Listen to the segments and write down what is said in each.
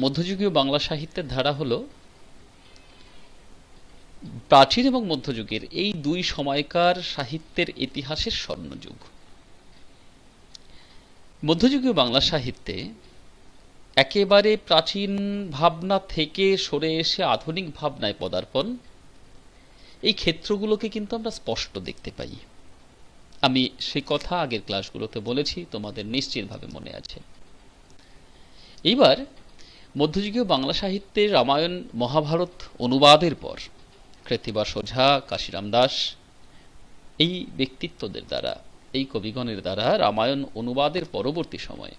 মধ্যযুগীয় বাংলা সাহিত্যের ধারা হলো প্রাচীন এবং মধ্যযুগের এই দুই সময়কার সাহিত্যের ইতিহাসের স্বর্ণযুগ। মধ্যযুগীয় বাংলা সাহিত্যে একেবারে প্রাচীন ভাবনা থেকে সরে এসে আধুনিক ভাবনায় পদার্পণ, এই ক্ষেত্রগুলোকে কিন্তু আমরা স্পষ্ট দেখতে পাই। আমি সে কথা আগের ক্লাসগুলোতে বলেছি, তোমাদের নিশ্চিতভাবে মনে আছে। এইবার মধ্যযুগীয় বাংলা সাহিত্যে রামায়ণ মহাভারত অনুবাদের পর কৃত্তিবাস ওঝা, কাশিরাম দাস এই ব্যক্তিত্বদের দ্বারা, এই কবিগণের দ্বারা রামায়ণ অনুবাদের পরবর্তী সময়ে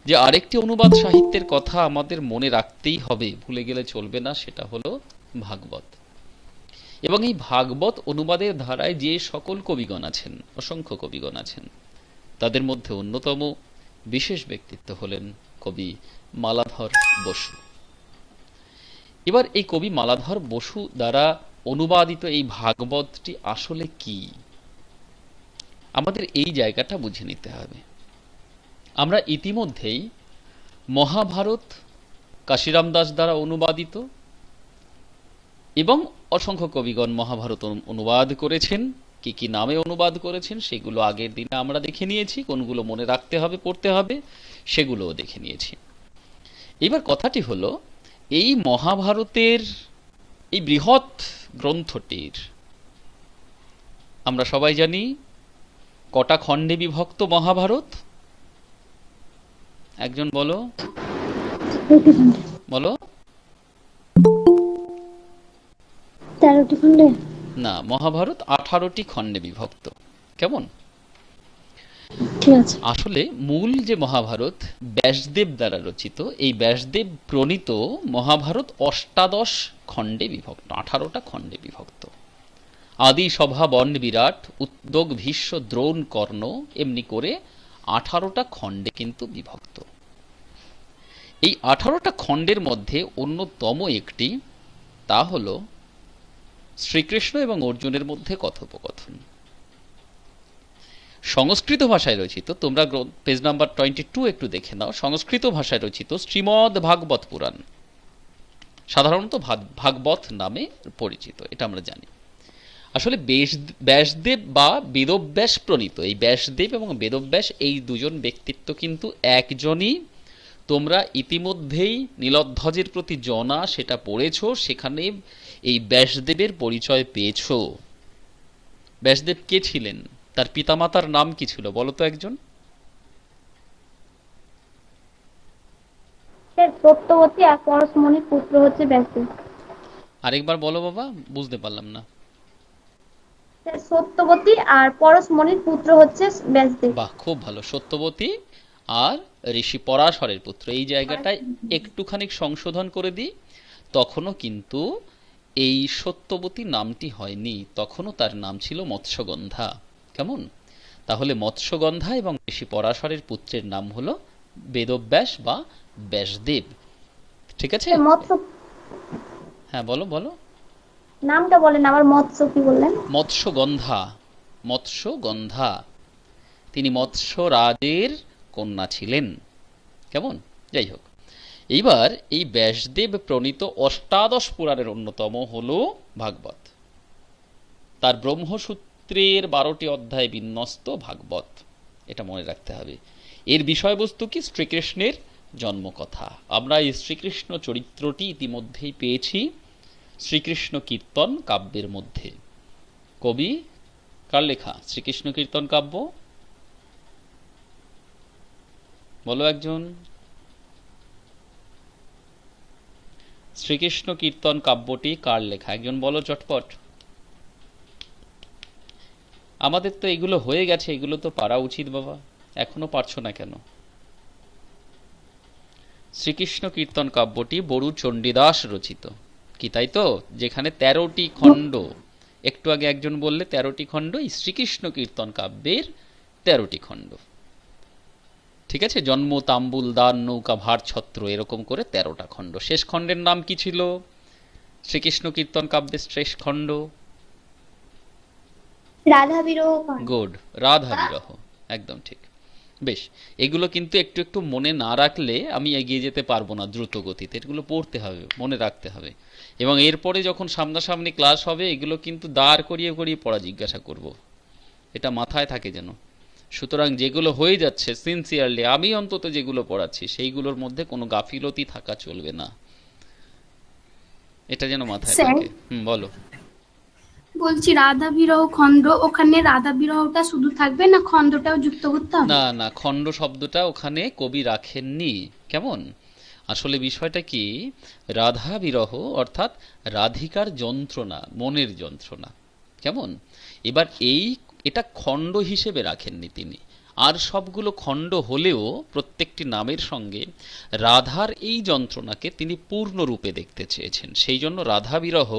যে আরেকটি অনুবাদ সাহিত্যের কথা আমাদের মনে রাখতেই হবে, ভুলে গেলে চলবে না, সেটা হলো ভাগবত। এবং এই ভাগবত অনুবাদের ধারায় যে সকল কবিগণ আছেন, অসংখ্য কবিগণ আছেন, তাদের মধ্যে অন্যতম বিশেষ ব্যক্তিত্ব হলেন কবি মালাধর বসু। এবার এই কবি মালাধর বসু দ্বারা অনুবাদিত এই ভাগবতটি আসলে কি, আমাদের এই জায়গাটা বুঝে নিতে হবে। আমরা ইতিমধ্যেই মহাভারত কাশিরাম দাস দ্বারা অনুবাদিত, এবং অসংখ্য কবিগণ মহাভারত অনুবাদ করেছেন। কি কি নামে অনুবাদ করেছেন সেগুলো আগের দিনে আমরা দেখে নিয়েছি, কোনগুলো মনে রাখতে হবে, পড়তে হবে, সেগুলোও দেখে নিয়েছি। এবার কথাটি হলো, এই মহাভারতের এই বৃহৎ গ্রন্থটির আমরা সবাই জানি কটা খণ্ডে বিভক্ত মহাভারত? একজন বলো বলো। 13টি খণ্ডে? না, মহাভারত 18টি খণ্ডে বিভক্ত। কেমন? ঠিক আছে। আসলে মূল যে মহাভারত ব্যাসদেব দ্বারা রচিত, এই ব্যাসদেব প্রণীত মহাভারত অষ্টাদশ খণ্ডে বিভক্ত, 18টা খণ্ডে বিভক্ত। আদি সভা বন বিরাট, উদ্যোগ ভীষ্ম দ্রোণ কর্ণ, এমনি করে 18টা খণ্ডে কিন্তু বিভক্ত। এই 18টা খণ্ডের মধ্যে অন্যতম একটি, তা হল শ্রীকৃষ্ণ এবং অর্জুনের মধ্যে কথোপকথন। সংস্কৃত ভাষায় রচিত, তোমরা পেজ নাম্বার 22 একটু দেখে নাও, সংস্কৃত ভাষায় রচিত শ্রীমদ্ ভাগবত পুরাণ, সাধারণত ভাগবত নামে পরিচিত, এটা আমরা জানি। আসলে ব্যাসদেব বা বেদব্যাস প্রণীত, এই ব্যাসদেব এবং বেদব্যাস এই দুজন ব্যক্তিত্ব কিন্তু একজনই। তোমরা ইতিমধ্যেই নীলধ্বজের প্রতি জনা সেটা পড়েছ, সেখানে এই ব্যাসদেবের পরিচয় পেয়েছ। ব্যাসদেব কে ছিলেন, তার পিতামাতার নাম কি ছিল বলো তো একজন? সত্যবতী আর পরশমণির পুত্র হচ্ছে ব্যাসদেব। আরেকবার বলো বাবা, বুঝতে পারলাম না। সত্যবতী আর পরশমণির পুত্র হচ্ছে ব্যাসদেব। বাহ, খুব ভালো। সত্যবতী আর ঋষি পরাশরের পুত্র। এই জায়গাটায় একটুখানি সংশোধন করে দিই, তখনও কিন্তু এই সত্যবতী নামটি হয়নি, তখনও তার নাম ছিল মৎস্যগন্ধা। কেমন? তাহলে মৎস্যগন্ধা এবং ঋষি পরাশরের পুত্রের নাম হলো বেদব্যাস বা ব্যাসদেব। ঠিক আছে? মৎস্য হ্যাঁ বলো বলো। নামটা বলেন আবার, মৎস্য কি বললেন? মৎস্যগন্ধা, মৎস্যগন্ধা, তিনি মৎস্যরাজের কন্যা ছিলেন। কেমন? যাই হোক, এইবার এই ব্যাসদেব প্রণীত অষ্টাদশ পুরাণের অন্যতম হল ভাগবত। তার ব্রহ্মসূত্রের 12টি অধ্যায় বিন্যস্ত ভাগবত, এটা মনে রাখতে হবে। এর বিষয়বস্তু কি? শ্রীকৃষ্ণের জন্মকথা। আমরা এই শ্রীকৃষ্ণ চরিত্রটি ইতিমধ্যেই পেয়েছি শ্রীকৃষ্ণ কীর্তন কাব্যের মধ্যে। কবি কার লেখা শ্রীকৃষ্ণ কীর্তন কাব্য? বলো একজন। শ্রীকৃষ্ণ কীর্তন কাব্যটি কার লেখা? একজন বলো চটপট। আমাদের তো এগুলো হয়ে গেছে, এগুলো তো পারা উচিত বাবা, এখনো পারছো না কেন? শ্রীকৃষ্ণ কীর্তন কাব্যটি বড়ু চণ্ডীদাস রচিত, কি তাই তো? যেখানে 13টি খণ্ড, একটু আগে একজন বললে 13টি খণ্ড, এই শ্রীকৃষ্ণ কীর্তন কাব্যের 13টি খণ্ড। ঠিক আছে? জন্ম, তাম্বুল, দান, নৌকা, ভার, ছত্র, এরকম করে 13টা খণ্ড। শেষ খণ্ডের নাম কি ছিল শ্রীকৃষ্ণ কীর্তন কাব্যের শেষ খণ্ড? রাধা বিরহ। গুড, রাধা বিরহ, একদম ঠিক। বেশ, এগুলো কিন্তু একটু একটু মনে না রাখলে আমি এগিয়ে যেতে পারবো না দ্রুত গতিতে, এগুলো পড়তে হবে, মনে রাখতে হবে। এবং এরপরে যখন সামনাসামনি ক্লাস হবে এগুলো কিন্তু দাঁড় করিয়ে করিয়ে পড়া জিজ্ঞাসা করব, এটা মাথায় থাকে যেন। সুতরাং যেগুলো হয়ে যাচ্ছে সিনসিয়ারলি আমি অন্তত যেগুলো পড়াচ্ছি সেইগুলোর মধ্যে কোনো গাফিলতি থাকা চলবে না, এটা যেন মাথায় স্যার, থাকে। বলো। বলছি রাধা বিরহ খণ্ড, ওখানে রাধা বিরহটা শুধু থাকবে না খণ্ডটাও যুক্ত করতে হবে? না না, খণ্ড শব্দটা ওখানে কবি রাখেননি। কেমন? আসলে বিষয়টা কি, রাধা বিরহ অর্থাৎ রাধিকার যন্ত্রণা, মনের যন্ত্রণা। কেমন? এবার এটা খণ্ড হিসেবে রাখেননি তিনি। আর সবগুলো খণ্ড হলেও প্রত্যেকটি নামের সঙ্গে রাধার এই যন্ত্রণাকে তিনি পূর্ণরূপে দেখতে চেয়েছেন, সেই জন্য রাধা বিরহ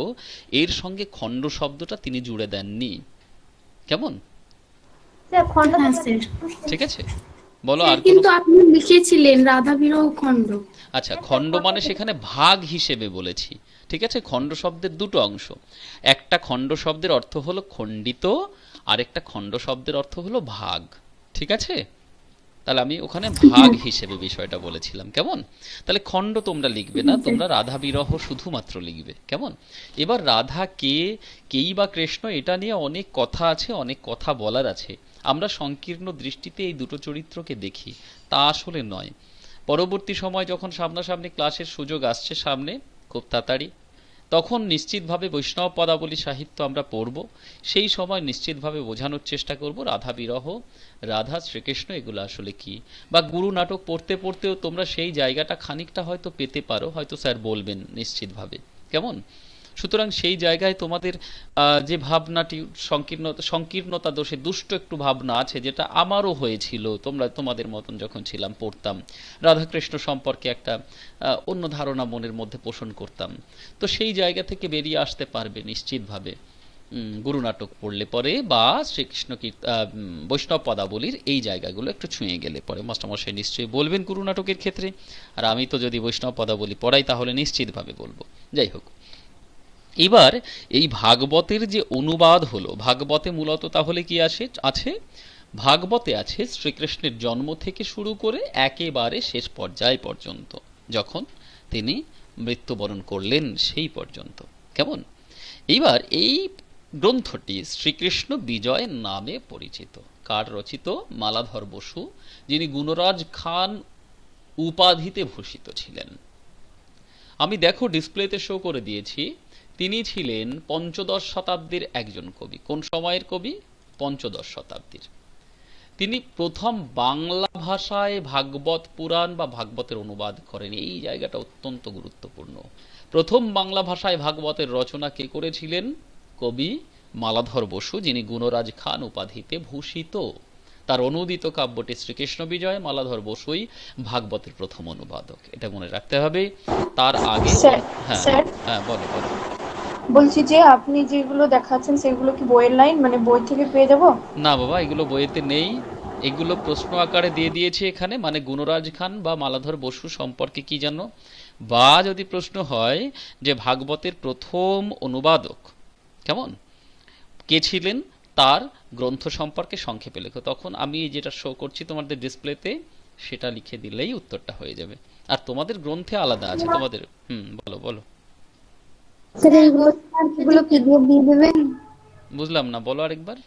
এর সঙ্গে খণ্ড শব্দটা তিনি জুড়ে দেননি। কেমন? স্যার খন্ড হ্যাঁ স্যার। ঠিক আছে, বলো স্যার আর কোনো। কিন্তু আপনি লিখেছিলেন রাধা বিরহ খণ্ড। আচ্ছা, খণ্ড মানে সেখানে ভাগ হিসেবে বলেছি। ঠিক আছে, খণ্ড শব্দের দুটো অংশ, একটা খণ্ড শব্দের অর্থ হলো খণ্ডিত, আর একটা খণ্ড শব্দের অর্থ হলো ভাগ। ঠিক আছে, তাহলে আমি ওখানে ভাগ হিসেবে বিষয়টা বলেছিলাম। কেমন? তাহলে খণ্ড তোমরা লিখবে না, তোমরা রাধা বিরহ শুধুমাত্র লিখবে। কেমন? এবার রাধা কে, কেই বা কৃষ্ণ, এটা নিয়ে অনেক কথা আছে, অনেক কথা বলার আছে। আমরা সংকীর্ণ দৃষ্টিতে এই দুটো চরিত্রকে দেখি, তা আসলে নয়। পরবর্তী সময় যখন সামনাসামনি ক্লাসের সুযোগ আসছে সামনে খুব তাড়াতাড়ি, তখন নিশ্চিতভাবে বৈষ্ণব পদাবলী সাহিত্য আমরা পড়ব। সেই সময় নিশ্চিতভাবে বোঝানোর চেষ্টা করব রাধা বিরহ, রাধা শ্রীকৃষ্ণ এগুলো আসলে কি। বা গুরু নাটক পড়তে পড়তেও তোমরা সেই জায়গাটা খানিকটা হয়তো পেতে পারো, হয়তো স্যার বলবেন নিশ্চিতভাবে। কেমন? সুতরাং সেই জায়গায় তোমাদের যে ভাবনাটি সংকীর্ণতা দোষে দুষ্ট একটু ভাবনা আছে, যেটা আমারও হয়েছিল, তোমাদের মতন যখন ছিলাম পড়তাম রাধাকৃষ্ণ সম্পর্কে একটা অন্য ধারণা মনের মধ্যে পোষণ করতাম। তো সেই জায়গা থেকে বেরিয়ে আসতে পারবে নিশ্চিতভাবে গুরু নাটক পড়লে পরে, বা শ্রীকৃষ্ণ বৈষ্ণব পদাবলীর এই জায়গাগুলো একটু ছুঁয়ে গেলে পরে। মাস্টারমশাই নিশ্চয়ই বলবেন গুরু নাটকের ক্ষেত্রে, আর আমি তো যদি বৈষ্ণব পদাবলী পড়াই তাহলে নিশ্চিতভাবে বলবো। যাই হোক, এবার এই ভাগবতের যে অনুবাদ হলো, ভাগবতে মূলত তাহলে কি আছে? ভাগবতে আছে শ্রীকৃষ্ণের জন্ম থেকে শুরু করে একেবারে শেষ পর্যায় পর্যন্ত, যখন তিনি মৃত্যুবরণ করলেন সেই পর্যন্ত। কেমন? এইবার এই গ্রন্থটি শ্রীকৃষ্ণ বিজয় নামে পরিচিত। কার রচিত? মালাধর বসু, যিনি গুণরাজ খান উপাধিতে ভূষিত ছিলেন। আমি দেখো ডিসপ্লেতে শো করে দিয়েছি, তিনি ছিলেন পঞ্চদশ শতাব্দীর একজন কবি। কোন সময়ের কবি? পঞ্চদশ শতাব্দীর। তিনি প্রথম বাংলা ভাষায় ভাগবত পুরাণ বা ভাগবতের অনুবাদ করেন, এই জায়গাটা অত্যন্ত গুরুত্বপূর্ণ। প্রথম বাংলা ভাষায় ভাগবতের রচনা কে করেছিলেন? কবি মালাধর বসু, যিনি গুণরাজ খান উপাধিতে ভূষিত। তার অনুদিত কাব্যটি শ্রীকৃষ্ণ বিজয়, মালাধর বসুই ভাগবতের প্রথম অনুবাদক, এটা মনে রাখতে হবে। তার আগে স্যার, হ্যাঁ স্যার হ্যাঁ, বলো বলো। বলছি যে আপনি যেগুলো দেখাচ্ছেন সেগুলো কি বইয়ের লাইন, মানে বই থেকে পেয়ে যাব? না বাবা, এগুলো বইয়েতে নেই, এগুলো প্রশ্ন আকারে দিয়ে দিয়েছি এখানে। মানে গুণরাজ খান বা মালাধর বসু সম্পর্কে কি জানো, বা যদি প্রশ্ন হয় যে ভাগবতের প্রথম অনুবাদক কেমন, কে ছিলেন, তার গ্রন্থ সম্পর্কে সংক্ষেপে লেখো, তখন আমি যেটা শো করছি তোমাদের ডিসপ্লেতে সেটা লিখে দিলেই উত্তরটা হয়ে যাবে। আর তোমাদের গ্রন্থে আলাদা আছে তোমাদের। বলো বলো। স্যার এগুলো পিডিএফ দিয়ে দেবেন? বুঝলাম না, বলো আরেকবার।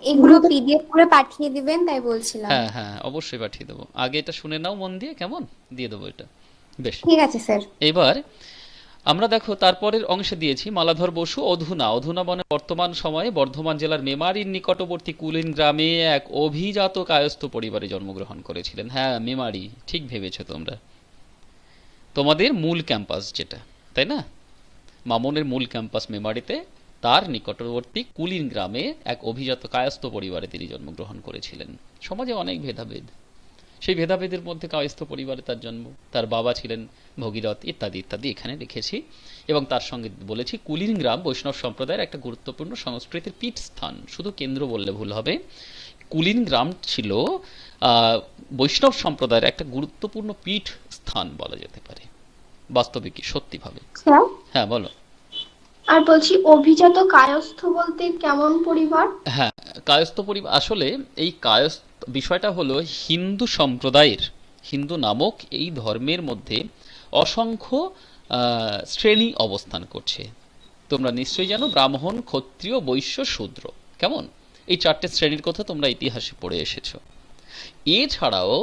এগুলো পিডিএফ করে পাঠিয়ে দিবেন তাই বলছিলাম। হ্যাঁ হ্যাঁ, অবশ্যই পাঠিয়ে দেবো। আগে এটা শুনে নাও মন দিয়ে, কেমন? দিয়ে দেবো এটা। বেশ, ঠিক আছে স্যার। এবার আমরা দেখো তারপরের অংশে দিয়েছি মালাধর বসু অধুনা মানে বর্তমান সময়ে বর্ধমান জেলার মেমারির নিকটবর্তী কুলিন গ্রামে এক অভিজাত কায়স্থ পরিবারে জন্মগ্রহণ করেছিলেন। হ্যাঁ, মেমারি ঠিক ভেবেছো তোমরা, তোমাদের মূল ক্যাম্পাস যেটা, তাই না? মামনের মূল ক্যাম্পাস মেমারিতে, তার নিকটবর্তী কুলিন গ্রামে এক অভিজাত কায়স্থ পরিবারে তিনি জন্মগ্রহণ করেছিলেন। সমাজে অনেক ভেদাভেদ, সেই ভেদাভেদের মধ্যে কায়স্থ পরিবারে তার জন্ম। তার বাবা ছিলেন ভগীরথ ইত্যাদি ইত্যাদি এখানে লিখেছি। এবং তার সঙ্গে বলেছি কুলিন গ্রাম বৈষ্ণব সম্প্রদায়ের একটা গুরুত্বপূর্ণ সংস্কৃতির পীঠস্থান, শুধু কেন্দ্র বললে ভুল হবে। কুলিন গ্রাম ছিল বৈষ্ণব সম্প্রদায়ের একটা গুরুত্বপূর্ণ পীঠ স্থান বলা যেতে পারে, বাস্তবে কি সত্যিভাবে। স্যার হ্যাঁ বলো। আর বলছি অভিজাত কায়স্থ বলতে কেমন পরিবার? হ্যাঁ, কায়স্থ পরিবার আসলে এই কায়স্থ বিষয়টা হলো হিন্দু সম্প্রদায়ের, হিন্দু নামক এই ধর্মের মধ্যে অসংখ্য শ্রেণী অবস্থান করছে। তোমরা নিশ্চয়ই জানো ব্রাহ্মণ, ক্ষত্রিয়, বৈশ্য, শূদ্র, কেমন? এই চারটে শ্রেণীর কথা তোমরা ইতিহাসে পড়ে এসেছো। এছাড়াও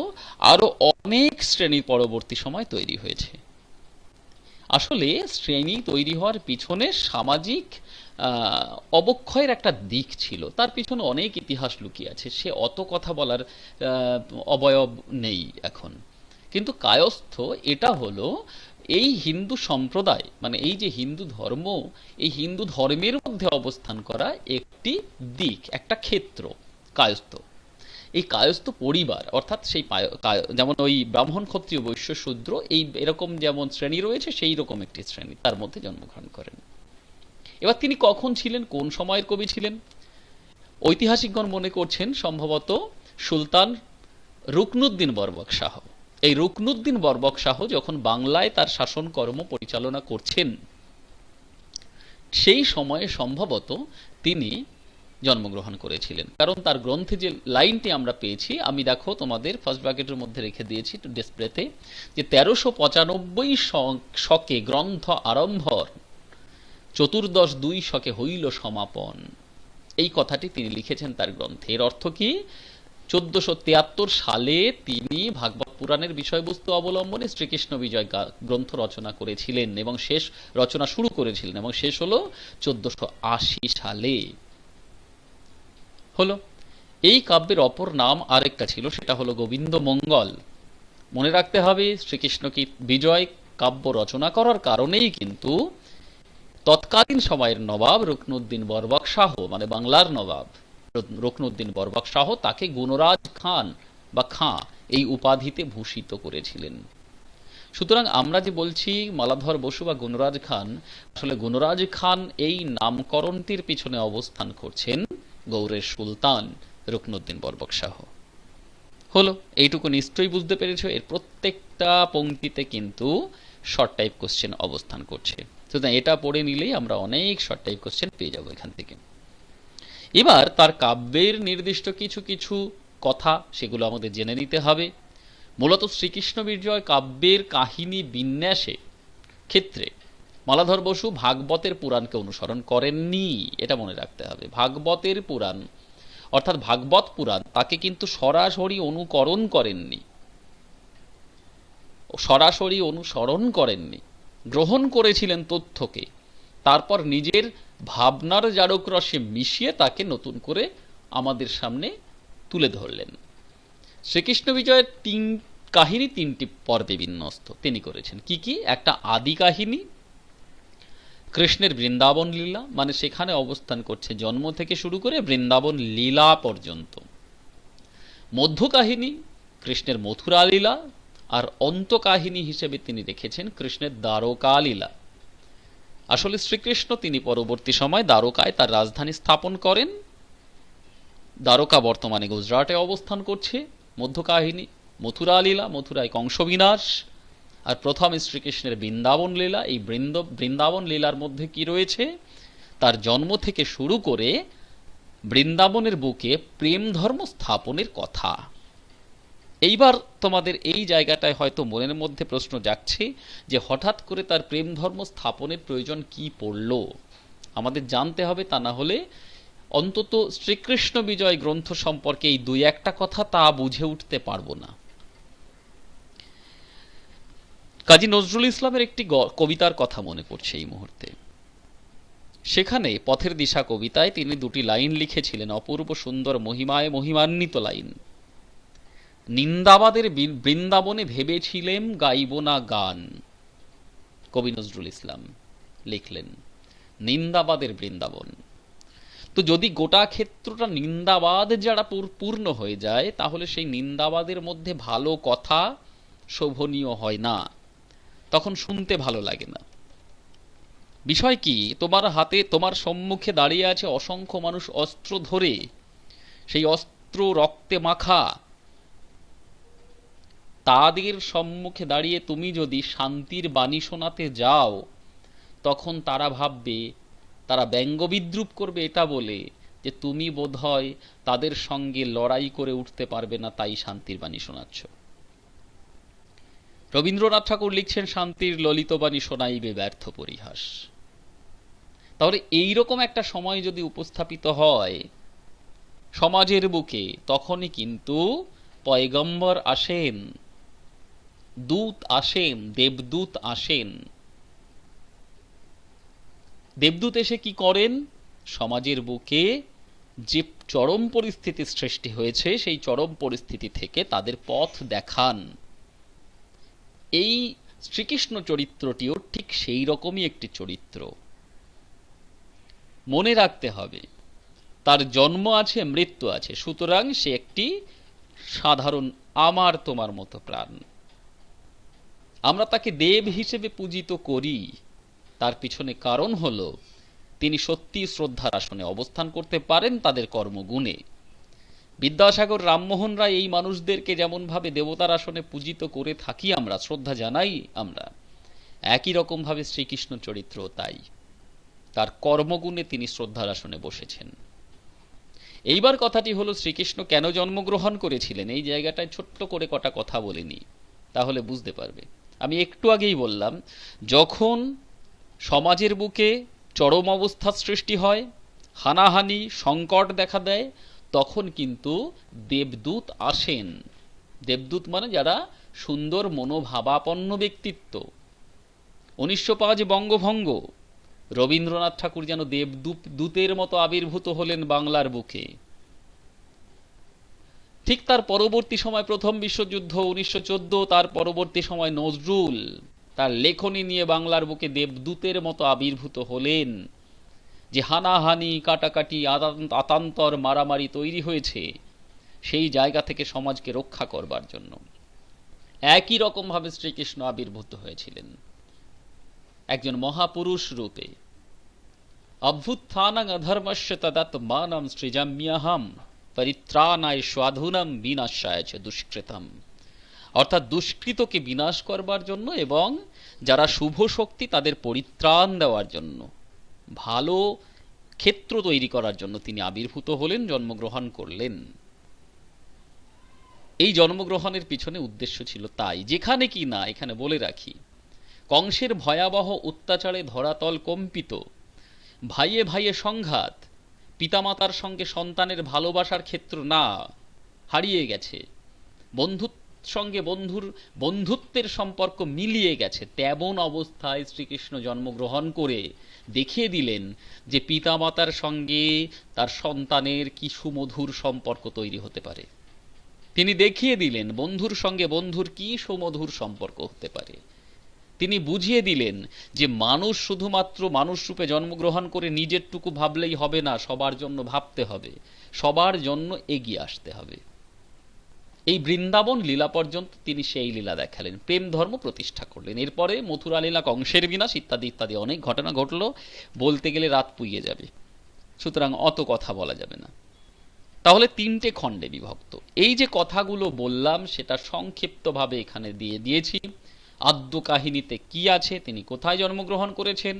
আরো অনেক শ্রেণী পরবর্তী সময় তৈরি হয়েছে। আসলে শ্রেণী তৈরি হওয়ার পিছনে সামাজিক অবক্ষয়ের একটা দিক ছিল, তার পিছনে অনেক ইতিহাস লুকিয়ে আছে, সে অত কথা বলার অবয়ব নেই এখন। কিন্তু কায়স্থ এটা হলো এই হিন্দু সম্প্রদায়, মানে এই যে হিন্দু ধর্ম, এই হিন্দু ধর্মের মধ্যে অবস্থান করা একটি দিক, একটা ক্ষেত্র কায়স্থ। এই কায়স্থ পরিবার অর্থাৎ সেই যেমন ওই ব্রাহ্মণ, ক্ষত্রিয়, বৈশ্য, শূদ্র, এই এরকম যেমন শ্রেণী রয়েছে সেই রকম একটি শ্রেণী তার মধ্যে জন্মগ্রহণ করেন। এবার তিনি কখন ছিলেন, কোন সময়ের কবি ছিলেন? ঐতিহাসিকগণ মনে করছেন সম্ভবত সুলতান রুকনুদ্দিন বরবক শাহ। এই রুকনুদ্দিন বরবক শাহ যখন বাংলায় তার শাসন কর্ম পরিচালনা করছেন, সেই সময়ে সম্ভবত তিনি জন্মগ্রহণ করেছিলেন। কারণ তার গ্রন্থে যে লাইনটি আমরা পেয়েছি, আমি দেখো তোমাদের ফার্স্ট ব্র্যাকেটের মধ্যে রেখে দিয়েছি একটু ডিসপ্লেতে, যে 1395 শকে গ্রন্থ আরম্ভর, 14-2 শকে হইল সমাপন। এই কথাটি তিনি লিখেছেন তার গ্রন্থে। এর অর্থ কি? 1473 সালে তিনি ভাগবত পুরাণের বিষয়বস্তু অবলম্বনে শ্রীকৃষ্ণ বিজয় গ্রন্থ রচনা করেছিলেন এবং শেষ রচনা শুরু করেছিলেন এবং শেষ হলো 1480 সালে হলো। এই কাব্যের অপর নাম আরেকটা ছিল, সেটা হলো গোবিন্দ মঙ্গল। মনে রাখতে হবে শ্রীকৃষ্ণ কি বিজয় কাব্য রচনা করার কারণেই কিন্তু তৎকালীন সময়ের নবাব রুকনুদ্দিন বরবক শাহ, মানে বাংলার নবাব রুকনুদ্দিন বরবক শাহ, তাকে গুণরাজ খান বা খাঁ এই উপাধিতে ভূষিত করেছিলেন। সুতরাং আমরা যে বলছি মালাধর বসু বা গুণরাজ খান, আসলে গুণরাজ খান এই নামকরণটির পিছনে অবস্থান করছেন গৌড়ের সুলতান রুকনুদ্দিন বরবক শাহ। হলো, এইটুকু নিশ্চয়ই বুঝতে পেরেছো। এর প্রত্যেকটা পংক্তিতে কিন্তু শর্ট টাইপ কোশ্চেন অবস্থান করছে, সুতরাং এটা পড়ে নিলেই আমরা অনেক শর্ট টাইপ কোশ্চেন পেয়ে যাবো এখান থেকে। এবার তার কাব্যের নির্দিষ্ট কিছু কিছু কথা, সেগুলো আমাদের জেনে নিতে হবে। মূলত শ্রীকৃষ্ণ বিজয় কাব্যের কাহিনী বিন্যাসে ক্ষেত্রে মালাধর বসু ভাগবতের পুরাণকে অনুসরণ করেননি, এটা মনে রাখতে হবে। ভাগবতের পুরাণ অর্থাৎ ভাগবত পুরাণ তাকে কিন্তু সরাসরি অনুকরণ করেননি, সরাসরি অনুসরণ করেননি, গ্রহণ করেছিলেন তথ্যকে, তারপর নিজের ভাবনার জারক রসে মিশিয়ে তাকে নতুন করে আমাদের সামনে তুলে ধরলেন। শ্রীকৃষ্ণ বিজয়ের কাহিনী 3টি পর্বে বিন্যস্ত তিনি করেছেন। কি কি? একটা আদি কাহিনী, কৃষ্ণের বৃন্দাবন লীলা, মানে সেখানে অবস্থান করছে জন্ম থেকে শুরু করে বৃন্দাবন লীলা পর্যন্ত। মধ্য কাহিনী কৃষ্ণের মথুরা লীলা, আর অন্ত কাহিনী হিসেবে তিনি রেখেছেন কৃষ্ণের দ্বারকা লীলা। আসলে শ্রীকৃষ্ণ তিনি পরবর্তী সময় দ্বারকায় তার রাজধানী স্থাপন করেন। দ্বারকা বর্তমানে গুজরাটে অবস্থান করছে। মধ্য কাহিনী মথুরা লীলা, মথুরায় কংসবিনাশ, আর প্রথম শ্রীকৃষ্ণের বৃন্দাবন লীলা। এই বৃন্দাবন লীলার মধ্যে কি রয়েছে? তার জন্ম থেকে শুরু করে বৃন্দাবনের বুকে প্রেম ধর্ম স্থাপনের কথা। এইবার তোমাদের এই জায়গাটায় হয়তো মনের মধ্যে প্রশ্ন জাগছে যে হঠাৎ করে তার প্রেম ধর্ম স্থাপনের প্রয়োজন কি পড়ল? আমাদের জানতে হবে, তা না হলে অন্তত শ্রীকৃষ্ণ বিজয় গ্রন্থ সম্পর্কে এই 2-1টা কথা তা বুঝে উঠতে পারবো না। কাজী নজরুল ইসলামের একটি কবিতার কথা মনে পড়ছে এই মুহূর্তে। সেখানে পথের দিশা কবিতায় তিনি 2টি লাইন লিখেছিলেন, অপূর্ব সুন্দর মহিমায় মহিমান্বিত লাইন। নিন্দাবাদের বৃন্দাবনে ভেবেছিলেম গাইব না গান। কবি নজরুল ইসলাম লিখলেন নিন্দাবাদের বৃন্দাবন। তো যদি গোটা ক্ষেত্রটা নিন্দাবাদ যারা পূর্ণ হয়ে যায়, তাহলে সেই নিন্দাবাদের মধ্যে ভালো কথা শোভনীয় হয় না, তখন শুনতে ভালো লাগে না। বিষয় কি? তোমার হাতে, তোমার সম্মুখে দাঁড়িয়ে আছে অসংখ্য মানুষ অস্ত্র ধরে, সেই অস্ত্র রক্তে মাখা, তাদের সম্মুখে দাঁড়িয়ে তুমি যদি শান্তির বাণী শোনাতে যাও, তখন তারা ভাববে, তারা ব্যঙ্গ বিদ্রুপ করবে এটা বলে যে তুমি বোধহয় তাদের সঙ্গে লড়াই করে উঠতে পারবে না, তাই শান্তির বাণী শোনাচ্ছ। রবীন্দ্রনাথ ঠাকুর লিখছেন, শান্তির ললিত বাণী শোনাইবে ব্যর্থ পরিহাস। তাহলে এইরকম একটা সময় যদি উপস্থাপিত হয় সমাজের বুকে, তখনই কিন্তু পয়গম্বর আসেন, দূত আসেন, দেবদূত আসেন। দেবদূত এসে কি করেন? সমাজের বুকে যে চরম পরিস্থিতির সৃষ্টি হয়েছে সেই চরম পরিস্থিতি থেকে তাদের পথ দেখান। এই শ্রীকৃষ্ণ চরিত্রটিও ঠিক সেই রকমই একটি চরিত্র। মনে রাখতে হবে তার জন্ম আছে, মৃত্যু আছে, সুতরাং সে একটি সাধারণ আমার তোমার মতো প্রাণ। আমরা তাকে দেব হিসেবে পূজিত করি, তার পিছনে কারণ হলো তিনি সত্যি শ্রদ্ধার আসনে অবস্থান করতে পারেন তাদের কর্মগুণে। বিদ্যাসাগর, রামমোহন রায় এই মানুষদেরকে যেমন ভাবে দেবতার আসনে পূজিত করে থাকি আমরা, শ্রদ্ধা জানাই আমরা, একই রকম ভাবে শ্রীকৃষ্ণ চরিত্র তাই। তার কর্মগুণে তিনি শ্রদ্ধার আসনে বসেছেন। এইবার কথাটি হলো, শ্রীকৃষ্ণ কেন জন্মগ্রহণ করেছিলেন? এই জায়গাটায় ছোট্ট করে কটা কথা বলিনি, তাহলে বুঝতে পারবে। আমি একটু আগেই বললাম, যখন সমাজের বুকে চরম অবস্থার সৃষ্টি হয়, হানাহানি সংকট দেখা দেয়, তখন কিন্তু দেবদূত আসেন। দেবদূত মানে যারা সুন্দর মনোভাবাপন্ন ব্যক্তিত্ব। 1905 বঙ্গভঙ্গ, রবীন্দ্রনাথ ঠাকুর যেন দেবদূতের মতো আবির্ভূত হলেন বাংলার বুকে। ঠিক তার পরবর্তী সময় প্রথম বিশ্বযুদ্ধ 1914, তার পরবর্তী সময় নজরুল তার লেখনী নিয়ে বাংলার বুকে দেবদূতের মতো আবির্ভূত হলেন। যে হানাহানি, কাটাকাটি, আতান্তর, মারামারি তৈরি হয়েছে, সেই জায়গা থেকে সমাজকে রক্ষা করবার জন্য একই রকম ভাবে শ্রীকৃষ্ণ আবির্ভূত হয়েছিলেন একজন মহাপুরুষ রূপে। অভ্যুত্থানং অধর্মস্য তদাত্মানং সৃজাম্যহম পরিত্রাণায় সাধুনাং বিনাশায় চ দুষ্কৃতম। অর্থাৎ দুষ্কৃতকে বিনাশ করবার জন্য এবং যারা শুভ শক্তি তাদের পরিত্রাণ দেওয়ার জন্য, ভালো ক্ষেত্র তৈরি করার জন্য তিনি আবির্ভূত হলেন, জন্মগ্রহণ করলেন। এই জন্মগ্রহণের পিছনে উদ্দেশ্য ছিল তাই। যেখানে কি না, এখানে বলে রাখি, কংসের ভয়াবহ অত্যাচারে ধরাতল কম্পিত, ভাইয়ে ভাইয়ে সংঘাত, পিতামাতার সঙ্গে সন্তানের ভালোবাসার ক্ষেত্র না, হারিয়ে গেছে, বন্ধুর সঙ্গে বন্ধুত্বের সম্পর্ক মিলিয়ে গেছে, তেমন অবস্থায় শ্রীকৃষ্ণ জন্মগ্রহণ করে দেখিয়ে দিলেন যে পিতামাতার সঙ্গে তার সন্তানের কি সুমধুর সম্পর্ক তৈরি হতে পারে। তিনি দেখিয়ে দিলেন বন্ধুর সঙ্গে বন্ধুর কি সুমধুর সম্পর্ক হতে পারে। তিনি বুঝিয়ে দিলেন যে মানুষ শুধুমাত্র মানুষ রূপে জন্মগ্রহণ করে নিজেরটুকু ভাবলেই হবে না, সবার জন্য ভাবতে হবে, সবার জন্য এগিয়ে আসতে হবে। এই বৃন্দাবন লীলা পর্যন্ত তিনি সেই লীলা দেখালেন, প্রেম ধর্ম প্রতিষ্ঠা করলেন। এরপরে মথুরা লীলা, কংসের বিনাশ ইত্যাদি ইত্যাদি অনেক ঘটনা ঘটলো, বলতে গেলে রাত পুড়িয়ে যাবে, সুতরাং অত কথা বলা যাবে না। তাহলে 3টে খণ্ডে বিভক্ত। এই যে কথাগুলো বললাম সেটা সংক্ষিপ্তভাবে এখানে দিয়ে দিয়েছি। আদ্য কাহিনীতে কি আছে, তিনি কোথায় জন্মগ্রহণ করেছেন,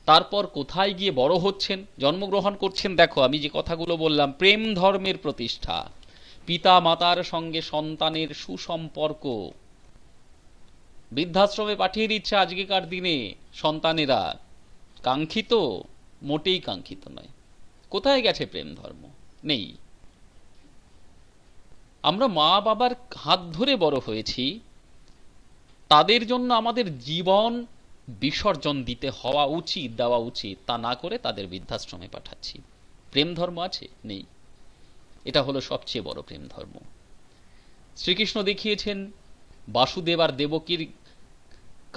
তারপর কোথায় গিয়ে বড় হচ্ছেন, জন্মগ্রহণ করছেন। দেখো আমি যে কথাগুলো বললাম, প্রেম ধর্মের প্রতিষ্ঠা, পিতা মাতার সঙ্গে সন্তানের সুসম্পর্ক, বৃদ্ধাশ্রমে পাঠিয়ে দিচ্ছে আজকেকার দিনে সন্তানেরা, কাঙ্ক্ষিত? মোটেই কাঙ্ক্ষিত নয়। কোথায় গেছে প্রেম ধর্ম? নেই। আমরা মা বাবার হাত ধরে বড় হয়েছি, তাদের জন্য আমাদের জীবন বিসর্জন দিতে হওয়া উচিত, দেওয়া উচিত, তা না করে তাদের বৃদ্ধাশ্রমে পাঠাচ্ছি। প্রেম ধর্ম আছে? নেই। এটা হলো সবচেয়ে বড় প্রেম ধর্ম। শ্রীকৃষ্ণ দেখিয়েছেন বাসুদেব আর দেবকীর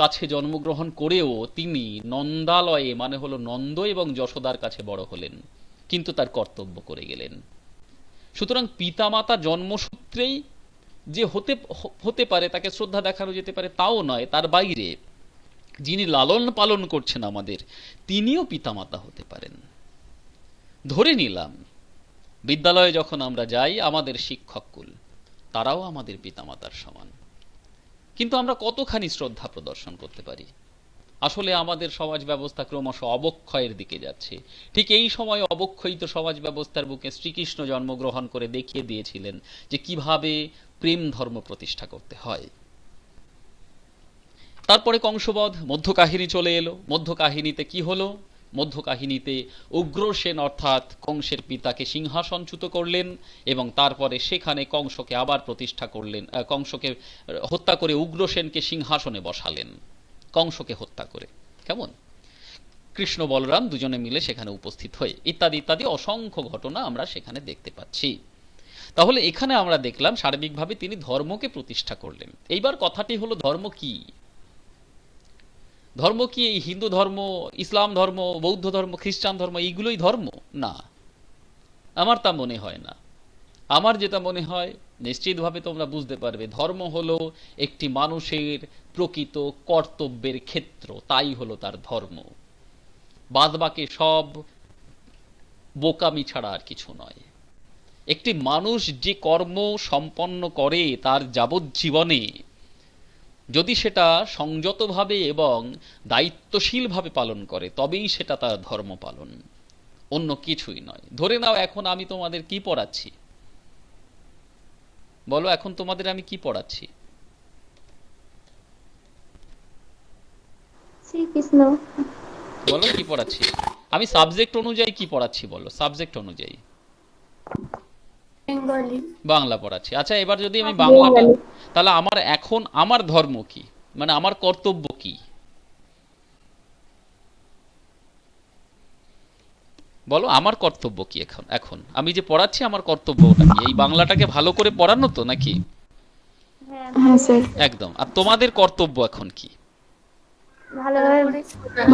কাছে জন্মগ্রহণ করেও তিনি নন্দালয়ে, মানে হলো নন্দ এবং যশোদার কাছে বড় হলেন, কিন্তু তার কর্তব্য করে গেলেন। সুতরাং পিতামাতা জন্মসূত্রেই যে হতে পারে, তাকে শ্রদ্ধা দেখানো যেতে পারে তাও নয়, তার বাইরে যিনি লালন পালন করছেন আমাদের, তিনিও পিতামাতা হতে পারেন। ধরে নিলাম বিদ্যালয়ে যখন আমরা যাই, আমাদের শিক্ষককুল তারাও আমাদের পিতামাতার সমান, কিন্তু আমরা কতখানি শ্রদ্ধা প্রদর্শন করতে পারি? আসলে আমাদের সমাজ ব্যবস্থা ক্রমশ অবক্ষয়ের দিকে যাচ্ছে। ঠিক এই সময় অবক্ষয়িত সমাজ ব্যবস্থার বুকে শ্রীকৃষ্ণ জন্মগ্রহণ করে দেখিয়ে দিয়েছিলেন যে কিভাবে প্রেম ধর্ম প্রতিষ্ঠা করতে হয়। তারপরে কংসবধ, মধ্যকাহিনী চলে এলো। মধ্যকাহিনীতে কি হলো? মধ্যকাহিনীতে উগ্রসেন অর্থাৎ কংসের পিতাকে সিংহাসনচ্যুত করলেন এবং তারপরে সেখানে কংসকে আবার প্রতিষ্ঠা করলেন, কংসকে হত্যা করে উগ্রসেনকে সিংহাসনে বসালেন, কংসকে হত্যা করে। কেমন? কৃষ্ণ বলরাম দুজনে মিলে সেখানে উপস্থিত হয়ে ইত্যাদি ইত্যাদি অসংখ্য ঘটনা আমরা সেখানে দেখতে পাচ্ছি। তাহলে এখানে আমরা দেখলাম সার্বিকভাবে তিনি ধর্মকে প্রতিষ্ঠা করলেন। এইবার কথাটি হলো ধর্ম কি? ধর্ম কি এই হিন্দু ধর্ম, ইসলাম ধর্ম, বৌদ্ধ ধর্ম, খ্রিস্টান ধর্ম এইগুলোই ধর্ম? না, আমার তা মনে হয় না। আমার যেটা মনে হয়, নিশ্চিতভাবে তোমরা বুঝতে পারবে, ধর্ম হলো একটি মানুষের প্রকৃত কর্তব্যের ক্ষেত্র, তাই হলো তার ধর্ম। বাদবাকি সব বোকামি ছাড়া আর কিছু নয়। একটি মানুষ যে কর্ম সম্পন্ন করে তার যাবজ্জীবনে, যদি সেটা সংযতভাবে এবং দায়িত্বশীলভাবে পালন করে, তবেই সেটা তার ধর্ম পালন, অন্য কিছুই নয়। ধরে নাও এখন আমি তোমাদের কি পড়াচ্ছি? বলো, এখন তোমাদের আমি কি পড়াচ্ছি? শ্রীকৃষ্ণ। বলো কি পড়াচ্ছি? আমি সাবজেক্ট অনুযায়ী কি পড়াচ্ছি বলো, সাবজেক্ট অনুযায়ী। বেঙ্গলি। বাংলা পড়াচ্ছি। আচ্ছা, এবার যদি আমি বাংলাটা, তাহলে আমার এখন আমার ধর্ম কি, মানে আমার কর্তব্য কি? বলো আমার কর্তব্য কি? এখন এখন আমি যে পড়াচ্ছি আমার কর্তব্যটা কি? এই বাংলাটাকে ভালো করে পড়ানো তো নাকি? হ্যাঁ স্যার। একদম। আর তোমাদের কর্তব্য এখন কি? ভালোভাবে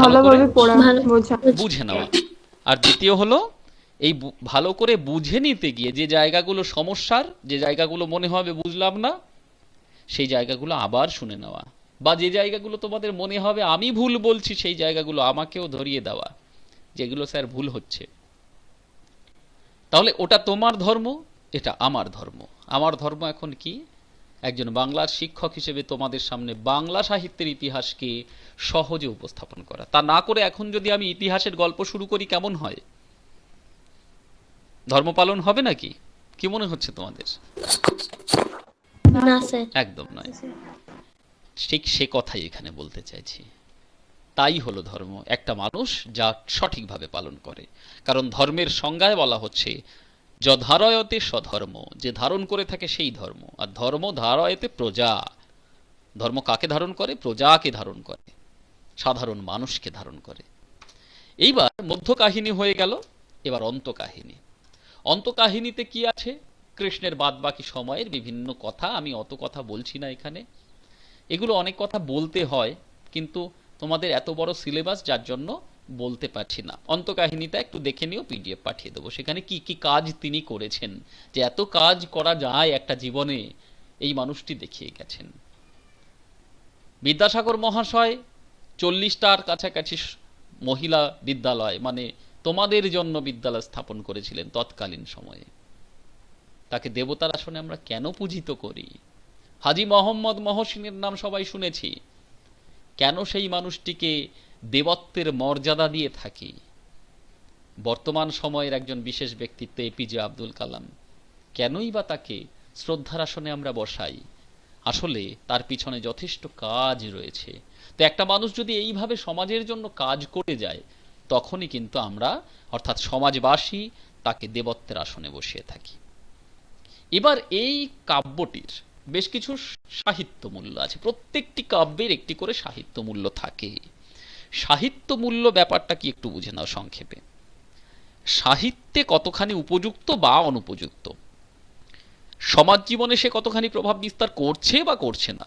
ভালোভাবে পড়া, বোঝা। বুঝে নেওয়া। আর দ্বিতীয় হলো এই ভালো করে বুঝে নিতে গিয়ে যে জায়গাগুলো সমস্যার, যে জায়গাগুলো মনে হবে বুঝলাম না, সেই জায়গাগুলো আবার শুনে নেওয়া, বা যে জায়গাগুলো তোমাদের মনে হবে আমি ভুল বলছি সেই জায়গাগুলো আমাকেও ধরিয়ে দেওয়া, যেগুলো স্যার ভুল হচ্ছে। তাহলে ওটা তোমার ধর্ম, এটা আমার ধর্ম। আমার ধর্ম এখন কি? একজন বাংলার শিক্ষক হিসেবে তোমাদের সামনে বাংলা সাহিত্যের ইতিহাসকে সহজে উপস্থাপন করা। তা না করে এখন যদি আমি ইতিহাসের গল্প শুরু করি কেমন হয়? ধর্ম পালন হবে নাকি? কি মনে হচ্ছে তোমাদের? না স্যার। একদম নয়। ঠিক সে কথাই এখানে বলতে চাইছি। তাই হলো ধর্ম, একটা মানুষ যা সঠিকভাবে পালন করে। কারণ ধর্মের সংজ্ঞায় বলা হচ্ছে যধারয়তে স্বধর্ম, যে ধারণ করে থাকে সেই ধর্ম। আর ধর্ম ধারয়তে প্রজা, ধর্ম কাকে ধারণ করে? প্রজাকে ধারণ করে, সাধারণ মানুষকে ধারণ করে। এইবার মধ্য কাহিনী হয়ে গেল, এবার অন্তকাহিনী। অন্তকাহিনীতে কি আছে? কৃষ্ণের বাদবাকি সময়ের বিভিন্ন কথা, আমি অত কথা বলছি না এখানে, এগুলো অনেক কথা বলতে হয়, কিন্তু তোমাদের এত বড় সিলেবাস যার জন্য বলতে পারছি না। অন্তকাহিনীটা একটু দেখে নিও, পিডিএফ পাঠিয়ে দেবো। সেখানে কি কি কাজ তিনি করেছেন, যে এত কাজ করা যায় একটা জীবনে, এই মানুষটি দেখিয়ে গেছেন। বিদ্যাসাগর মহাশয় 40টার কাছাকাছি মহিলা বিদ্যালয়, মানে তোমাদের জন্য বিদ্যালয় স্থাপন করেছিলেন তৎকালীন সময়ে। তাকে দেবতার আসনে আমরা কেন পূজিত করি? হাজী মোহাম্মদ মহসিনের নাম সবাই শুনেছি, কেন সেই মানুষটিকে দেবত্বের মর্যাদা দিয়ে থাকি? বর্তমান সময়ের একজন বিশেষ ব্যক্তিত্ব এপিজে আব্দুল কালাম, কেনই বা তাকে শ্রদ্ধার আসনে আমরা বসাই? আসলে তার পিছনে যথেষ্ট কাজ রয়েছে। তো একটা মানুষ যদি এইভাবে সমাজের জন্য কাজ করে যায়, তখনই কিন্তু আমরা, অর্থাৎ সমাজবাসী, তাকে দেবত্বের আসনে বসিয়ে থাকি। এবার এই কাব্যটির বেশ কিছু সাহিত্য মূল্য আছে। প্রত্যেকটি কাব্যের একটি করে সাহিত্য মূল্য থাকে। সাহিত্য মূল্য ব্যাপারটা কি একটু বুঝে নাও সংক্ষেপে। সাহিত্যে কতখানি উপযুক্ত বা অনুপযুক্ত, সমাজ জীবনে সে কতখানি প্রভাব বিস্তার করছে বা করছে না।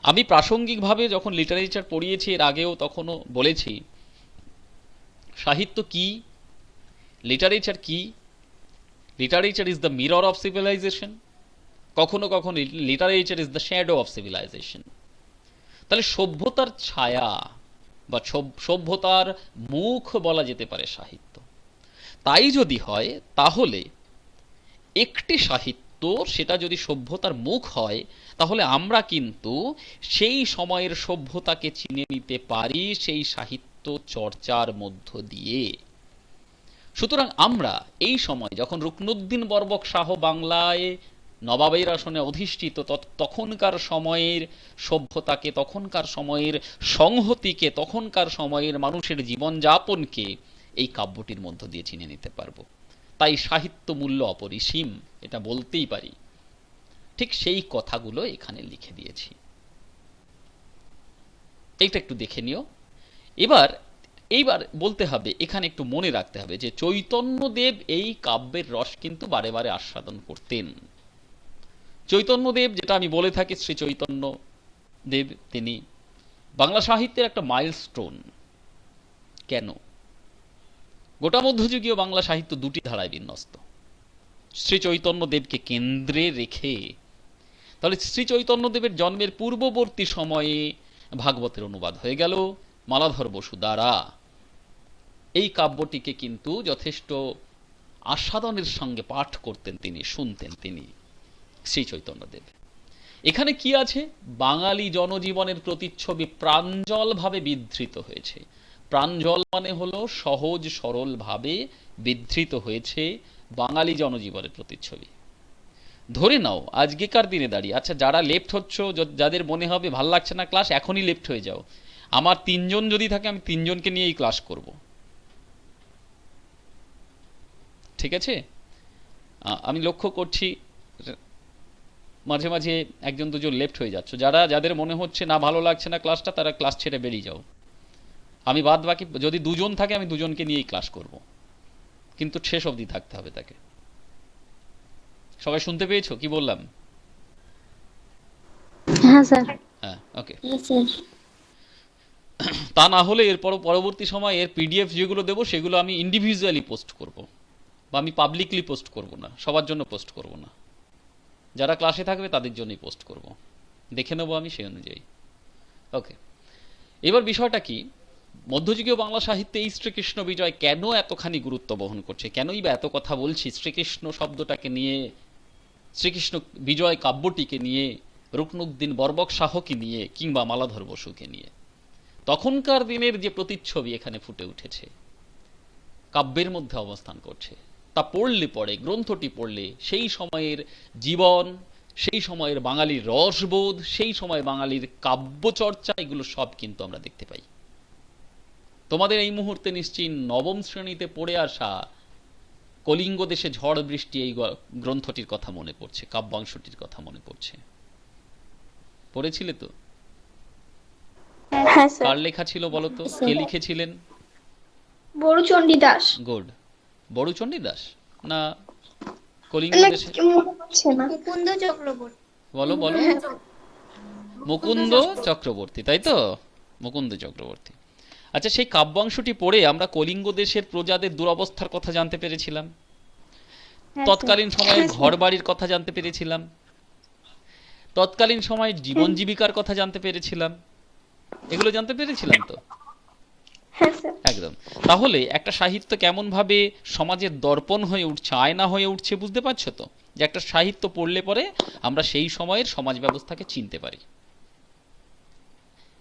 আমি প্রাসঙ্গিকভাবে যখন লিটারেচার পড়িয়েছি এর আগেও, তখনও বলেছি সাহিত্য কি, লিটারেচার কি। Literature is the mirror of civilisation, কখনো কখনো literature is the shadow of civilisation. তাহলে সভ্যতার ছায়া বা সভ্যতার মুখ বলা যেতে পারে সাহিত্য। তাই যদি হয়, তাহলে একটি সাহিত্য সাহিত্য সেটা যদি সভ্যতার মুখ হয়, তাহলে আমরা কিন্তু সেই সময়ের সভ্যতাকে চিনে নিতে পারি সেই সাহিত্য চর্চার মধ্য দিয়ে। সুতরাং আমরা এই সময় যখন রুকনুদ্দিন বরবক শাহ বাংলায় নবাবের আসনে অধিষ্ঠিত, তখনকার সময়ের সভ্যতাকে, তখনকার সময়ের সংহতিকে, তখনকার সময়ের মানুষের জীবনযাপনকে এই কাব্যটির মধ্য দিয়ে চিনে নিতে পারবো। তাই সাহিত্য মূল্য অপরিসীম, এটা বলতেই পারি। ঠিক সেই কথাগুলো এখানে লিখে দিয়েছি, এইটা একটু দেখে নিও। এইবার বলতে হবে, এখানে একটু মনে রাখতে হবে যে চৈতন্যদেব এই কাব্যের রস কিন্তু বারে বারে আস্বাদন করতেন। চৈতন্যদেব, যেটা আমি বলে থাকি, শ্রী চৈতন্য দেব, তিনি বাংলা সাহিত্যের একটা মাইলস্টোন। কেন? গোটা মধ্যযুগীয় বাংলা সাহিত্য দুটি ধারায় বিন্যস্ত, শ্রী চৈতন্যদেবকে কেন্দ্রে রেখে। তাহলে শ্রী চৈতন্যদেবের জন্মের পূর্ববর্তী সময়ে ভাগবতের অনুবাদ হয়ে গেল মালাধর বসু দ্বারা। এই কাব্যটিকে কিন্তু যথেষ্ট আস্বাদনের সঙ্গে পাঠ করতেন তিনি, শুনতেন তিনি, শ্রী চৈতন্যদেব। এখানে কি আছে? বাঙালি জনজীবনের প্রতিচ্ছবি প্রাঞ্জলভাবে বিধৃত হয়েছে। প্রাঞ্জল মানে হলো সহজ সরল ভাবে বিধৃত হয়েছে বাঙালি জনজীবনের প্রতিচ্ছবি। ধরে নাও আজকেকার দিনে দাঁড়িয়ে, আচ্ছা যারা লেফট হচ্ছ, যাদের মনে হবে ভাল লাগছে না ক্লাস, এখনই লেফট হয়ে যাও। আমার 3 জন যদি থাকে, আমি 3 জনকে নিয়েই ক্লাস করব, ঠিক আছে? আমি লক্ষ্য করছি মাঝে মাঝে 1-2 জন লেফট হয়ে যাচ্ছ। যাদের মনে হচ্ছে না ভালো লাগছে না ক্লাসটা, তারা ক্লাস ছেড়ে বেরিয়ে যাও। আমি বাদ বাকি যদি 2 জন থাকে, আমি 2 জনকে নিয়েই ক্লাস করব, কিন্তু শেষ অবধি থাকতে হবে তাকে। সবাই শুনতে পেয়েছো কি বললাম? হ্যাঁ স্যার। হ্যাঁ, ওকে। স্যার তা না হলে এরপর পরবর্তী সময় এর পিডিএফ যেগুলো দেবো সেগুলো আমি ইন্ডিভিজুয়ালি পোস্ট করব, বা আমি পাবলিকলি পোস্ট করব না, সবার জন্য পোস্ট করব না। যারা ক্লাসে থাকবে তাদের জন্যই পোস্ট করব, দেখে নেবো আমি সেই অনুযায়ী। ওকে, এবার বিষয়টা কি, মধ্যযুগীয় বাংলা সাহিত্যে এই শ্রীকৃষ্ণ বিজয় কেন এতখানি গুরুত্ব বহন করছে, কেনই বা এত কথা বলছি শ্রীকৃষ্ণ শব্দটাকে নিয়ে, শ্রীকৃষ্ণ বিজয় কাব্যটিকে নিয়ে, রুকনুদ্দিন বরবক শাহকে নিয়ে, কিংবা মালাধর বসুকে নিয়ে। তখনকার দিনের যে প্রতিচ্ছবি এখানে ফুটে উঠেছে, কাব্যের মধ্যে অবস্থান করছে, তা পড়লে পরে, গ্রন্থটি পড়লে সেই সময়ের জীবন, সেই সময়ের বাঙালির রসবোধ, সেই সময় বাঙালির কাব্যচর্চা, এগুলো সব কিন্তু আমরা দেখতে পাই। তোমাদের এই মুহূর্তে নিশ্চয়ই 9ম শ্রেণীতে পড়ে আসা কলিঙ্গ দেশে ঝড় বৃষ্টি এই গ্রন্থটির কথা মনে পড়ছে, কাব্যাংশটির কথা মনে পড়ছে। পড়েছিলে তো? হ্যাঁ স্যার। কার লেখা ছিল বলো তো? কে লিখেছিলেন? বড়ুচণ্ডী দাস। গুড। বড়ুচণ্ডী দাস না কলিঙ্গ দেশে? মুকুন্দ চক্রবর্তী। বলো বলো। মুকুন্দ চক্রবর্তী, তাই তো? মুকুন্দ চক্রবর্তী। আচ্ছা, সেই কাব্যাংশটি পড়ে আমরা কলিঙ্গ দেশের প্রজাদের দুরবস্থার কথা জানতে পেরেছিলাম, তৎকালীন সময়ে ঘর বাড়ির কথা জানতে পেরেছিলাম, তৎকালীন সময়ে জীবন জীবিকার কথা জানতে পেরেছিলাম। এগুলো জানতে পেরেছিলাম তো? একদম। তাহলে একটা সাহিত্য কেমন ভাবে সমাজের দর্পণ হয়ে উঠছে, আয়না হয়ে উঠছে, বুঝতে পারছো তো? যে একটা সাহিত্য পড়লে পরে আমরা সেই সময়ের সমাজ ব্যবস্থাকে চিনতে পারি।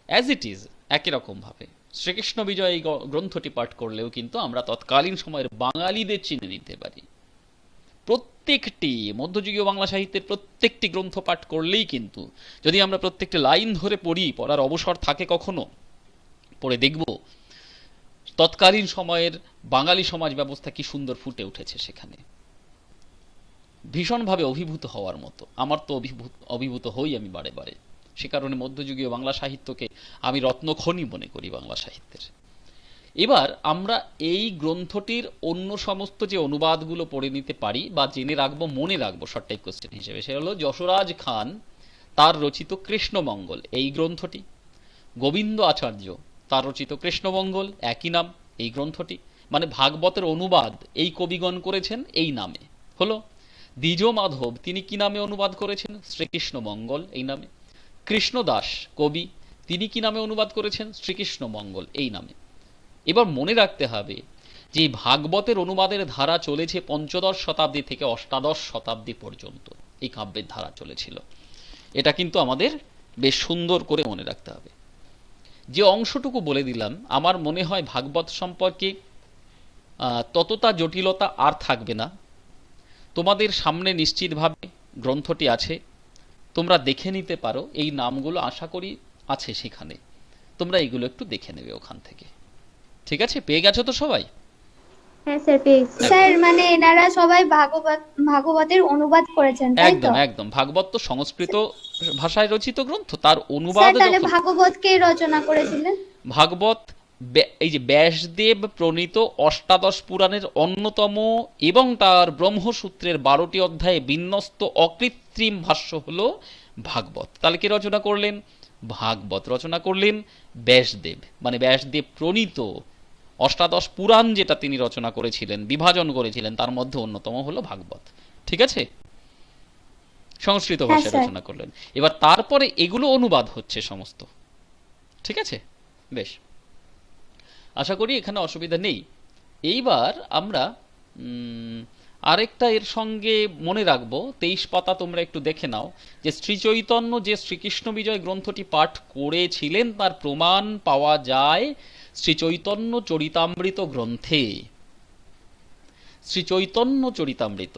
অ্যাজ ইট ইজ একই রকম ভাবে শ্রীকৃষ্ণ বিজয় এই গ্রন্থটি পাঠ করলেও কিন্তু আমরা তৎকালীন সময়ের বাঙালিদের চিনে নিতে পারি। প্রত্যেকটি মধ্যযুগীয় বাংলা সাহিত্যের প্রত্যেকটি গ্রন্থ পাঠ করলেই কিন্তু, যদি আমরা প্রত্যেকটি লাইন ধরে পড়ি, পড়ার অবসর থাকে কখনো, পড়ে দেখব তৎকালীন সময়ের বাঙালি সমাজ ব্যবস্থা কি সুন্দর ফুটে উঠেছে সেখানে। ভীষণভাবে অভিভূত হওয়ার মতো। আমার তো অভিভূত হই আমি বারে বারে। সে কারণে মধ্যযুগীয় বাংলা সাহিত্যকে আমি রত্নখনি মনে করি বাংলা সাহিত্যের। এবার আমরা এই গ্রন্থটির অন্য সমস্ত যে অনুবাদগুলো পড়ে নিতে পারি বা জেনে রাখবো, মনে রাখবো শর্ট টাইপ কোশ্চেন হিসেবে, সে হলো যশোরাজ খান তার রচিত কৃষ্ণমঙ্গল এই গ্রন্থটি, গোবিন্দ আচার্য তার রচিত কৃষ্ণমঙ্গল একই নাম এই গ্রন্থটি, মানে ভাগবতের অনুবাদ এই কবিগণ করেছেন এই নামে হলো। দ্বিজ মাধব তিনি কি নামে অনুবাদ করেছেন? শ্রীকৃষ্ণমঙ্গল এই নামে। কৃষ্ণদাস কবি তিনি কি নামে অনুবাদ করেছেন? শ্রীকৃষ্ণমঙ্গল এই নামে। এবার মনে রাখতে হবে যে ভাগবতের অনুবাদের ধারা চলেছে 5ম শতাব্দী থেকে 8ম শতাব্দী পর্যন্ত। এই কাব্যের ধারা চলেছিল। এটা কিন্তু আমাদের বেশ সুন্দর করে মনে রাখতে হবে। যে অংশটুকু বলে দিলাম, আমার মনে হয় ভাগবত সম্পর্কে ততটা জটিলতা আর থাকবে না। তোমাদের সামনে নিশ্চিতভাবে গ্রন্থটি আছে, তোমরা দেখে নিতে পারো। এই নামগুলো আশা করি আছে সেখানে, তোমরা এগুলো একটু দেখে নেবে ওখান থেকে। ঠিক আছে, পেয়ে গেছো তো সবাই? হ্যাঁ স্যার পেয়েছি। স্যার মানে এনারা সবাই ভাগবতের অনুবাদ করেছেন তাই তো? একদম একদম, ভাগবত তো সংস্কৃত ভাষায় রচিত গ্রন্থ, তার স্যার অনুবাদ তাহলে যখন ভাগবত কে রচনা করেছিলেন? ভাগবত এই যে ব্যাসদেব প্রণীত অষ্টাদশ পুরাণের অন্যতম এবং তার ব্রহ্মসূত্রের 12টি অধ্যায়ে বিন্যস্ত অকৃত্রিম ভাষ্য হলো ভাগবত। তাহলে কে রচনা করলেন? ভাগবত রচনা করলেন ব্যাসদেব, মানে ব্যাসদেব প্রণীত অষ্টাদশ পুরাণ যেটা তিনি রচনা করেছিলেন, বিভাজন করেছিলেন, তার মধ্যে অন্যতম হলো ভাগবত। ঠিক আছে, সংস্কৃত ভাষায় স্যার। রচনা করলেন। এবার তারপরে এগুলো অনুবাদ হচ্ছে সমস্ত। ঠিক আছে, বেশ, আশা করি এখানে অসুবিধা নেই। এইবার আমরা আরেকটা এর সঙ্গে মনে রাখবো, 23 পাতা তোমরা একটু দেখে নাও, যে শ্রীচৈতন্য যে শ্রীকৃষ্ণ বিজয় গ্রন্থটি পাঠ করেছিলেন তার প্রমাণ পাওয়া যায় শ্রীচৈতন্য চরিতামৃত গ্রন্থে। শ্রীচৈতন্য চরিতামৃত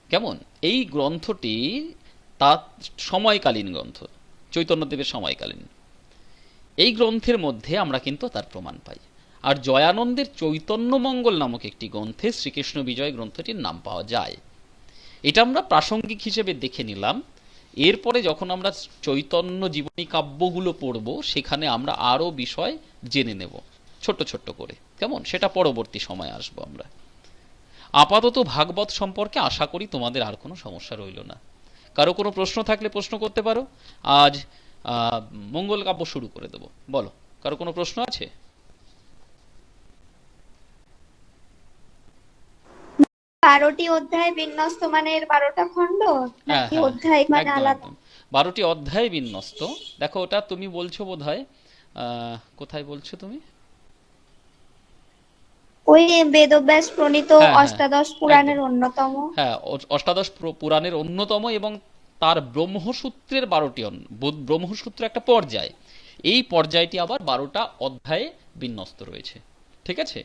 কেমন? এই গ্রন্থটি তার সময়কালীন গ্রন্থ, চৈতন্যদেবের সময়কালীন। এই গ্রন্থের মধ্যে আমরা কিন্তু তার প্রমাণ পাই। আর জয়ানন্দের চৈতন্য মঙ্গল নামক একটি গ্রন্থে শ্রীকৃষ্ণ বিজয় গ্রন্থটির নাম পাওয়া যায়। এটা আমরা প্রাসঙ্গিক হিসেবে দেখে নিলাম। এরপরে যখন আমরা চৈতন্য জীবনী কাব্যগুলো পড়ব, সেখানে আমরা আরও বিষয় জেনে নেব ছোট্ট ছোট্ট করে, কেমন? সেটা পরবর্তী সময় আসবো আমরা। আপাতত ভাগবত সম্পর্কে আশা করি তোমাদের আর কোনো সমস্যা রইল না। কারো কোনো প্রশ্ন থাকলে প্রশ্ন করতে পারো। আজ মঙ্গল কাব্য শুরু করে দেব। বলো, কারো কোনো প্রশ্ন আছে? 12টি অধ্যায় বিন্যস্ত মানে এর 12টা খণ্ড হ্যাঁ নাকি হ্যাঁ, অধ্যায় মানে একদম আলাদা? একদম, 12টি অধ্যায় বিন্যস্ত। দেখো, ওটা তুমি বলছো বোধহয়, কোথায় বলছো তুমি? ওই বেদব্যাস প্রণীত হ্যাঁ হ্যাঁ, অষ্টাদশ পুরাণের একদম। অন্যতম। হ্যাঁ, অষ্টাদশ পুরাণের অন্যতম এবং তার ব্রহ্মসূত্রের 12টি ব্রহ্মসূত্র একটা পর্যায়। এই পর্যায়টি আবার 12টা অধ্যায়ে বিন্যস্ত রয়েছে। ঠিক আছে।